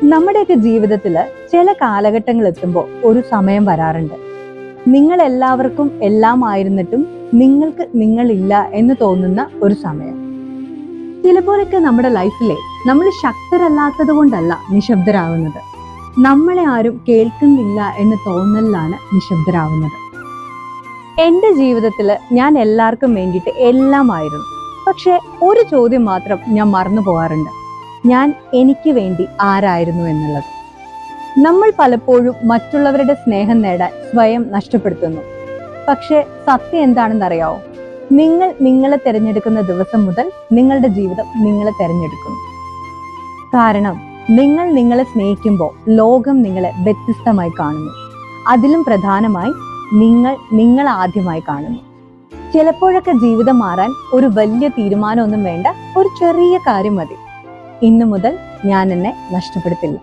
നമ്മുടെയൊക്കെ ജീവിതത്തില് ചില കാലഘട്ടങ്ങൾ എത്തുമ്പോൾ ഒരു സമയം വരാറുണ്ട്. നിങ്ങൾ എല്ലാവർക്കും എല്ലാം ആയിരുന്നിട്ടും നിങ്ങൾക്ക് നിങ്ങളില്ല എന്ന് തോന്നുന്ന ഒരു സമയം. ചിലപ്പോഴൊക്കെ നമ്മുടെ ലൈഫിലെ നമ്മൾ ശക്തരല്ലാത്തത് കൊണ്ടല്ല നിശബ്ദരാകുന്നത്, നമ്മളെ ആരും കേൾക്കുന്നില്ല എന്ന് തോന്നലിലാണ് നിശബ്ദരാകുന്നത്. എൻ്റെ ജീവിതത്തിൽ ഞാൻ എല്ലാവർക്കും വേണ്ടിയിട്ട് എല്ലാമായിരുന്നു. പക്ഷെ ഒരു ചോദ്യം മാത്രം ഞാൻ മറന്നു പോകാറുണ്ട്: ഞാൻ എനിക്ക് വേണ്ടി ആരായിരുന്നു എന്നുള്ളത്. നമ്മൾ പലപ്പോഴും മറ്റുള്ളവരുടെ സ്നേഹം നേടാൻ സ്വയം നഷ്ടപ്പെടുത്തുന്നു. പക്ഷെ സത്യം എന്താണെന്നറിയാവോ? നിങ്ങൾ നിങ്ങളെ തിരഞ്ഞെടുക്കുന്ന ദിവസം മുതൽ നിങ്ങളുടെ ജീവിതം നിങ്ങളെ തിരഞ്ഞെടുക്കുന്നു. കാരണം നിങ്ങൾ നിങ്ങളെ സ്നേഹിക്കുമ്പോൾ ലോകം നിങ്ങളെ വ്യത്യസ്തമായി കാണുന്നു. അതിലും പ്രധാനമായി നിങ്ങൾ ആദ്യമായി കാണുന്നു. ചിലപ്പോഴൊക്കെ ജീവിതം മാറാൻ ഒരു വലിയ തീരുമാനമൊന്നും വേണ്ട, ഒരു ചെറിയ കാര്യം മതി: ഇന്നു മുതൽ ഞാൻ എന്നെ നഷ്ടപ്പെടുത്തില്ല.